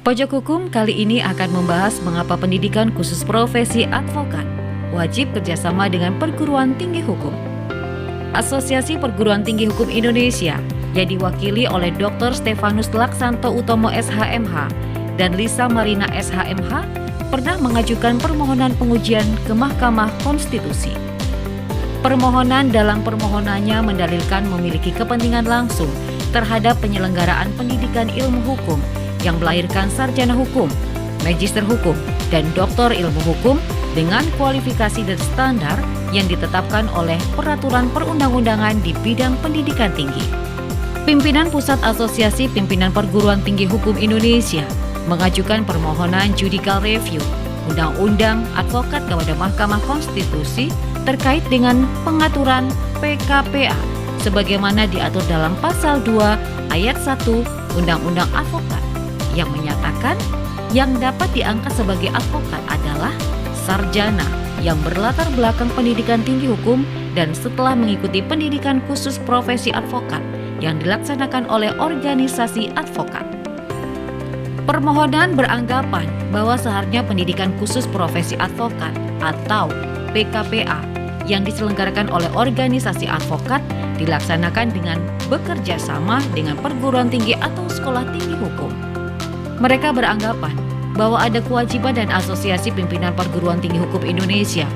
Pojok Hukum kali ini akan membahas mengapa pendidikan khusus profesi advokat wajib kerjasama dengan perguruan tinggi hukum. Asosiasi Perguruan Tinggi Hukum Indonesia yang diwakili oleh Dr. Stefanus Laksanto Utomo SHMH dan Lisa Marina SHMH pernah mengajukan permohonan pengujian ke Mahkamah Konstitusi. Permohonan dalam permohonannya mendalilkan memiliki kepentingan langsung terhadap penyelenggaraan pendidikan ilmu hukum yang melahirkan sarjana hukum, magister hukum, dan doktor ilmu hukum dengan kualifikasi dan standar yang ditetapkan oleh peraturan perundang-undangan di bidang pendidikan tinggi. Pimpinan Pusat Asosiasi Pimpinan Perguruan Tinggi Hukum Indonesia mengajukan permohonan judicial review Undang-Undang Advokat kepada Mahkamah Konstitusi terkait dengan pengaturan PKPA sebagaimana diatur dalam Pasal 2 Ayat 1 Undang-Undang Advokat yang menyatakan yang dapat diangkat sebagai advokat adalah sarjana yang berlatar belakang pendidikan tinggi hukum dan setelah mengikuti pendidikan khusus profesi advokat yang dilaksanakan oleh organisasi advokat. Permohonan beranggapan bahwa seharusnya pendidikan khusus profesi advokat atau PKPA yang diselenggarakan oleh organisasi advokat dilaksanakan dengan bekerja sama dengan perguruan tinggi atau sekolah tinggi hukum. Mereka beranggapan bahwa ada kewajiban dan Asosiasi Pimpinan Perguruan Tinggi Hukum Indonesia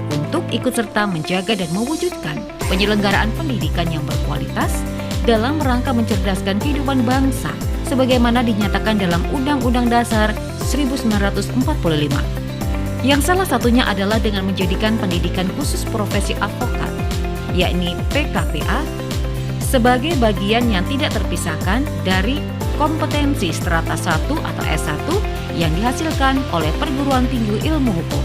untuk ikut serta menjaga dan mewujudkan penyelenggaraan pendidikan yang berkualitas dalam rangka mencerdaskan kehidupan bangsa sebagaimana dinyatakan dalam Undang-Undang Dasar 1945. Yang salah satunya adalah dengan menjadikan pendidikan khusus profesi advokat, yakni PKPA, sebagai bagian yang tidak terpisahkan dari kompetensi strata 1 atau S1 yang dihasilkan oleh perguruan tinggi ilmu hukum.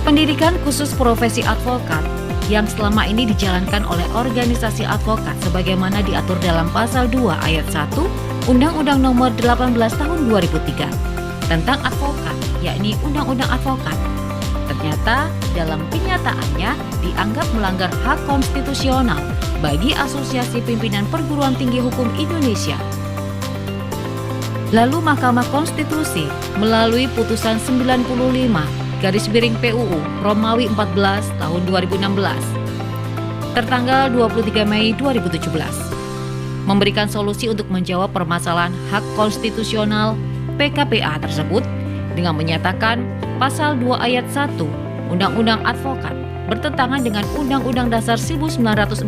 Pendidikan khusus profesi advokat yang selama ini dijalankan oleh organisasi advokat sebagaimana diatur dalam Pasal 2 Ayat 1 Undang-Undang Nomor 18 Tahun 2003 tentang advokat, yakni Undang-Undang Advokat, ternyata dalam kenyataannya dianggap melanggar hak konstitusional bagi Asosiasi Pimpinan Perguruan Tinggi Hukum Indonesia. Lalu Mahkamah Konstitusi melalui putusan 95/PUU Romawi 14 tahun 2016 tertanggal 23 Mei 2017 memberikan solusi untuk menjawab permasalahan hak konstitusional PKPA tersebut dengan menyatakan Pasal 2 Ayat 1 Undang-Undang Advokat bertentangan dengan Undang-Undang Dasar 1945.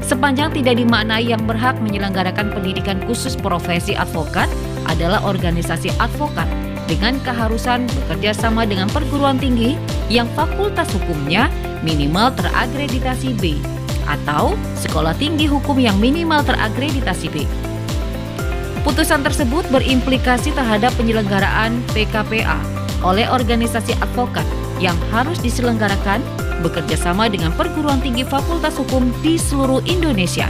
Sepanjang tidak dimaknai yang berhak menyelenggarakan pendidikan khusus profesi advokat adalah organisasi advokat dengan keharusan bekerja sama dengan perguruan tinggi yang fakultas hukumnya minimal terakreditasi B atau sekolah tinggi hukum yang minimal terakreditasi B. Putusan tersebut berimplikasi terhadap penyelenggaraan PKPA oleh organisasi advokat yang harus diselenggarakan bekerja sama dengan perguruan tinggi fakultas hukum di seluruh Indonesia.